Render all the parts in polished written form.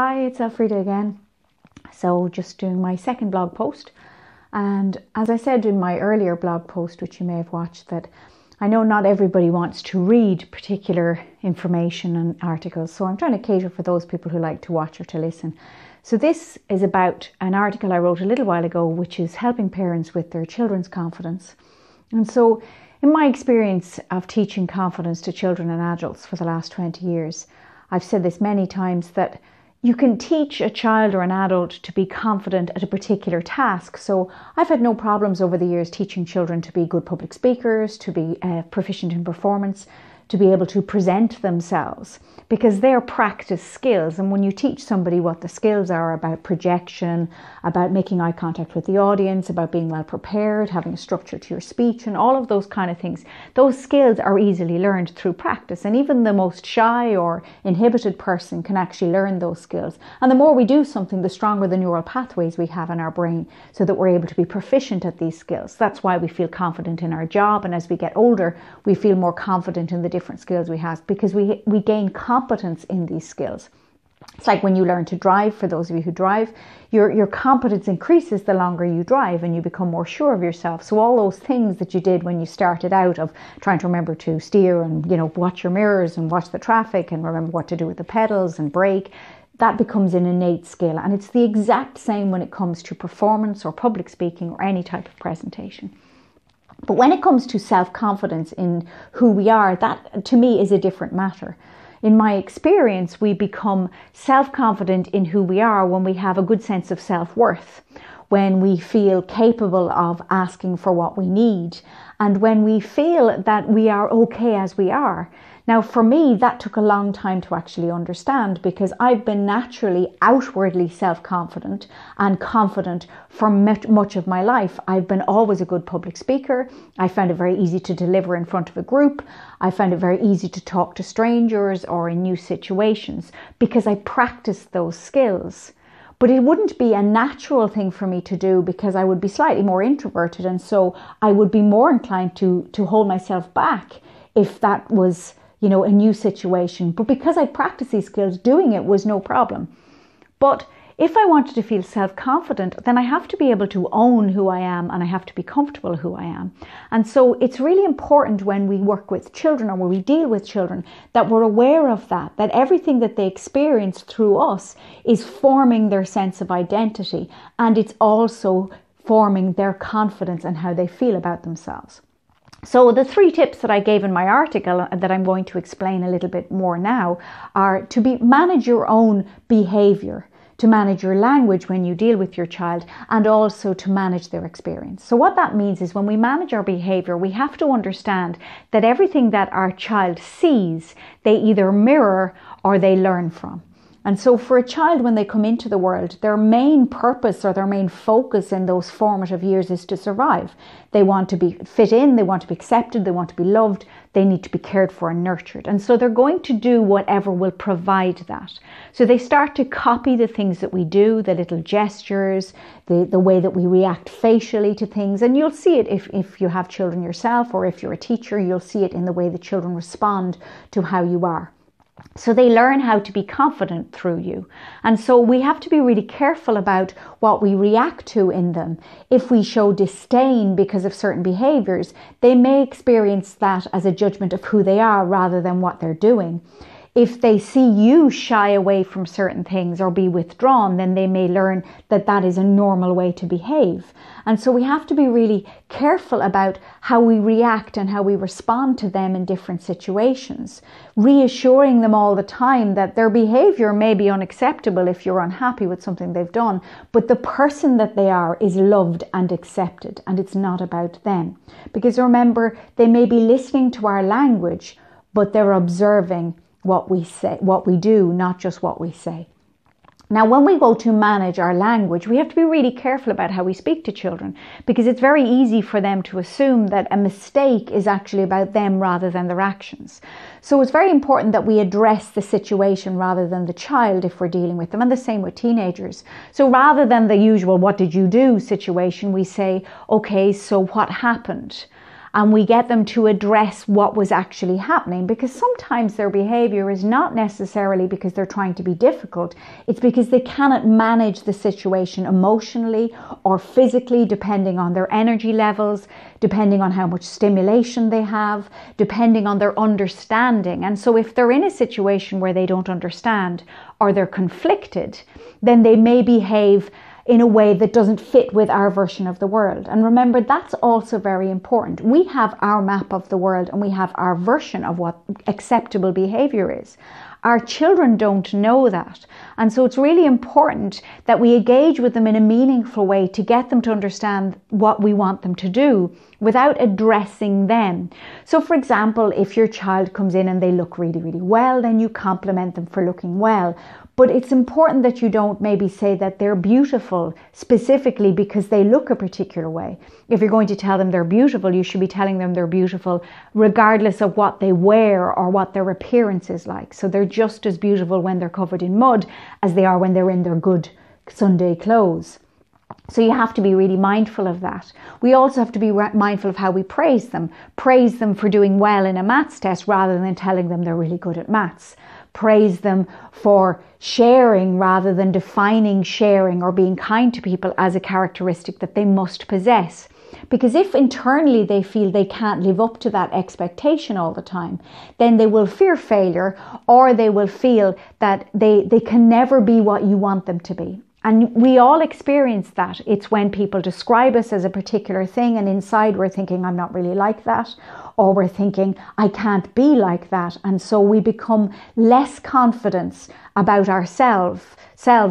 Hi, it's Elfrieda again. So just doing my second blog post. And as I said in my earlier blog post, which you may have watched, that I know not everybody wants to read particular information and articles. So I'm trying to cater for those people who like to watch or to listen. So this is about an article I wrote a little while ago, which is helping parents with their children's confidence. And so in my experience of teaching confidence to children and adults for the last 20 years, I've said this many times, that you can teach a child or an adult to be confident at a particular task. So I've had no problems over the years teaching children to be good public speakers, to be proficient in performance, to be able to present themselves, because they're practice skills. And when you teach somebody what the skills are about projection, about making eye contact with the audience, about being well prepared, having a structure to your speech, and all of those kind of things, those skills are easily learned through practice. And even the most shy or inhibited person can actually learn those skills. And the more we do something, the stronger the neural pathways we have in our brain, so that we're able to be proficient at these skills. That's why we feel confident in our job. And as we get older, we feel more confident in the different skills we have, because we gain competence in these skills. It's like when you learn to drive. For those of you who drive, your competence increases the longer you drive, and you become more sure of yourself. So all those things that you did when you started out, of trying to remember to steer and watch your mirrors and watch the traffic and remember what to do with the pedals and brake, that becomes an innate skill. And it's the exact same when it comes to performance or public speaking or any type of presentation. But when it comes to self-confidence in who we are, that to me is a different matter. In my experience, we become self-confident in who we are when we have a good sense of self-worth, when we feel capable of asking for what we need, and when we feel that we are okay as we are. Now, for me, that took a long time to actually understand, because I've been naturally outwardly self-confident and confident for much of my life. I've been always a good public speaker. I found it very easy to deliver in front of a group. I found it very easy to talk to strangers or in new situations, because I practiced those skills. But it wouldn't be a natural thing for me to do, because I would be slightly more introverted, and so I would be more inclined to hold myself back if that was a new situation. But because I practiced these skills, doing it was no problem. But if I wanted to feel self-confident, then I have to be able to own who I am, and I have to be comfortable who I am. And so it's really important when we work with children or when we deal with children that we're aware of that everything that they experience through us is forming their sense of identity, and it's also forming their confidence and how they feel about themselves. So the 3 tips that I gave in my article that I'm going to explain a little bit more now are to manage your own behavior, to manage your language when you deal with your child, and also to manage their experience. So what that means is, when we manage our behavior, we have to understand that everything that our child sees, they either mirror or they learn from. And so for a child, when they come into the world, their main purpose or their main focus in those formative years is to survive. They want to be fit in, they want to be accepted, they want to be loved, they need to be cared for and nurtured. And so they're going to do whatever will provide that. So they start to copy the things that we do, the little gestures, the way that we react facially to things. And you'll see it if you have children yourself, or if you're a teacher, you'll see it in the way the children respond to how you are. So they learn how to be confident through you. And so we have to be really careful about what we react to in them. If we show disdain because of certain behaviors, they may experience that as a judgment of who they are rather than what they're doing. If they see you shy away from certain things or be withdrawn, then they may learn that that is a normal way to behave. And so we have to be really careful about how we react and how we respond to them in different situations, reassuring them all the time that their behavior may be unacceptable if you're unhappy with something they've done, but the person that they are is loved and accepted, and it's not about them. Because remember, they may be listening to our language, but they're observing what we say, what we do, not just what we say. Now, when we go to manage our language, we have to be really careful about how we speak to children, because it's very easy for them to assume that a mistake is actually about them rather than their actions. So it's very important that we address the situation rather than the child if we're dealing with them, and the same with teenagers. So rather than the usual "what did you do" situation, we say, okay, so what happened? and we get them to address what was actually happening, because sometimes their behavior is not necessarily because they're trying to be difficult. It's because they cannot manage the situation emotionally or physically, depending on their energy levels, depending on how much stimulation they have, depending on their understanding. And so if they're in a situation where they don't understand or they're conflicted, then they may behave in a way that doesn't fit with our version of the world. And remember, that's also very important. We have our map of the world and we have our version of what acceptable behavior is. Our children don't know that. And so it's really important that we engage with them in a meaningful way to get them to understand what we want them to do without addressing them. So for example, if your child comes in and they look really, really well, then you compliment them for looking well. But it's important that you don't maybe say that they're beautiful specifically because they look a particular way. If you're going to tell them they're beautiful, you should be telling them they're beautiful regardless of what they wear or what their appearance is like. So they're just as beautiful when they're covered in mud as they are when they're in their good Sunday clothes. So you have to be really mindful of that. We also have to be mindful of how we praise them. Praise them for doing well in a maths test rather than telling them they're really good at maths. Praise them for sharing rather than defining sharing or being kind to people as a characteristic that they must possess. Because if internally they feel they can't live up to that expectation all the time, then they will fear failure, or they will feel that they can never be what you want them to be. And we all experience that. It's when people describe us as a particular thing and inside we're thinking, I'm not really like that. Or we're thinking, I can't be like that. And so we become less confident about ourselves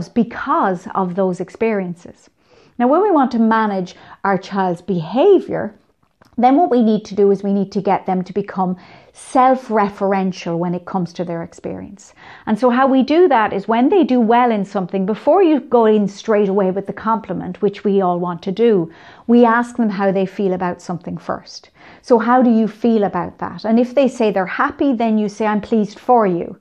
because of those experiences. Now, when we want to manage our child's behavior, then what we need to do is we need to get them to become self-referential when it comes to their experience. And so how we do that is when they do well in something, before you go in straight away with the compliment, which we all want to do, we ask them how they feel about something first. So how do you feel about that? And if they say they're happy, then you say, I'm pleased for you,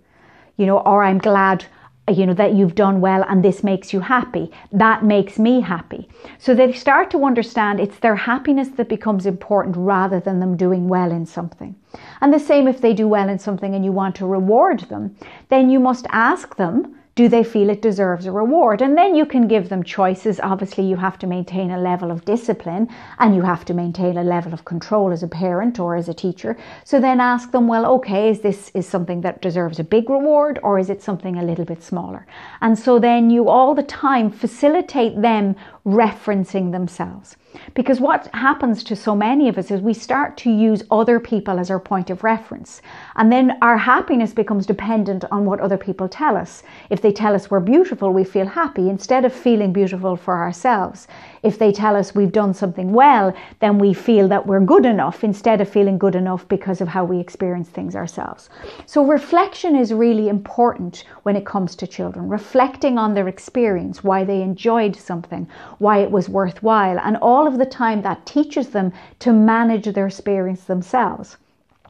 or I'm glad that you've done well and this makes you happy. That makes me happy. So they start to understand it's their happiness that becomes important rather than them doing well in something. And the same if they do well in something and you want to reward them, then you must ask them, do they feel it deserves a reward? And then you can give them choices. Obviously, you have to maintain a level of discipline and you have to maintain a level of control as a parent or as a teacher. So then ask them, well, okay, is something that deserves a big reward or is it something a little bit smaller? And so then you all the time facilitate them referencing themselves. Because what happens to so many of us is we start to use other people as our point of reference. And then our happiness becomes dependent on what other people tell us. If they tell us we're beautiful, we feel happy instead of feeling beautiful for ourselves. If they tell us we've done something well, then we feel that we're good enough instead of feeling good enough because of how we experience things ourselves. So reflection is really important when it comes to children. Reflecting on their experience, why they enjoyed something, why it was worthwhile, and all of the time that teaches them to manage their experience themselves.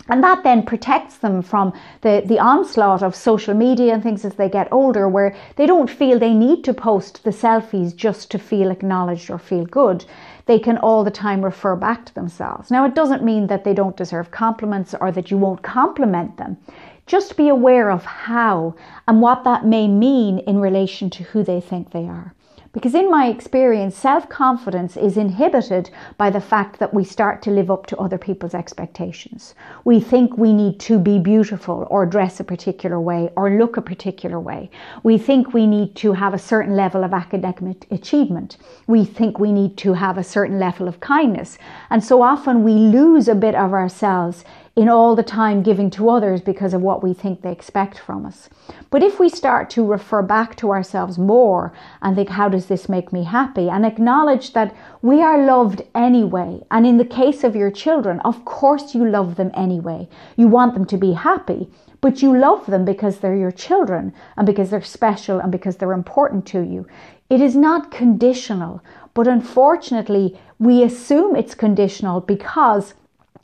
And that then protects them from the onslaught of social media and things as they get older, where they don't feel they need to post the selfies just to feel acknowledged or feel good. They can all the time refer back to themselves. Now, it doesn't mean that they don't deserve compliments or that you won't compliment them. Just be aware of how and what that may mean in relation to who they think they are. Because in my experience, self-confidence is inhibited by the fact that we start to live up to other people's expectations. We think we need to be beautiful or dress a particular way or look a particular way. We think we need to have a certain level of academic achievement. We think we need to have a certain level of kindness. And so often we lose a bit of ourselves in all the time giving to others because of what we think they expect from us. But if we start to refer back to ourselves more and think, how does this make me happy? And acknowledge that we are loved anyway. And in the case of your children, of course you love them anyway. You want them to be happy, but you love them because they're your children and because they're special and because they're important to you. It is not conditional, but unfortunately we assume it's conditional because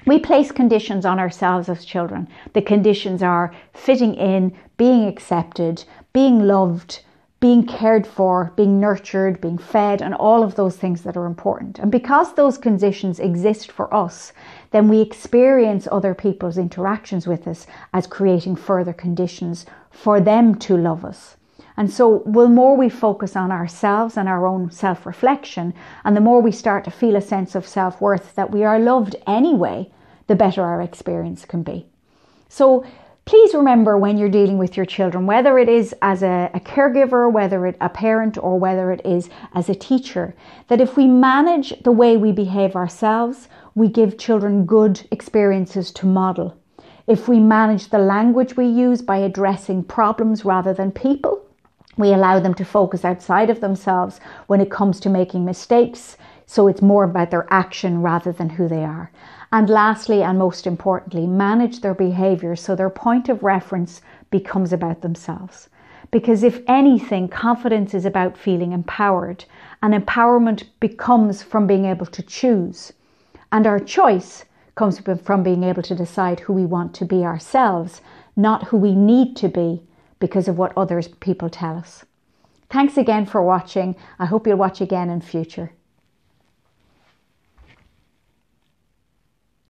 we place conditions on ourselves as children. The conditions are fitting in, being accepted, being loved, being cared for, being nurtured, being fed, and all of those things that are important. And because those conditions exist for us, then we experience other people's interactions with us as creating further conditions for them to love us. And so the more we focus on ourselves and our own self-reflection, and the more we start to feel a sense of self-worth that we are loved anyway, the better our experience can be. So please remember, when you're dealing with your children, whether it is as a caregiver, whether it's a parent, or whether it is as a teacher, that if we manage the way we behave ourselves, we give children good experiences to model. If we manage the language we use by addressing problems rather than people, we allow them to focus outside of themselves when it comes to making mistakes, so it's more about their action rather than who they are. And lastly, and most importantly, manage their behaviour so their point of reference becomes about themselves. Because if anything, confidence is about feeling empowered, and empowerment becomes from being able to choose. And our choice comes from being able to decide who we want to be ourselves, not who we need to be because of what other people tell us. Thanks again for watching. I hope you'll watch again in future.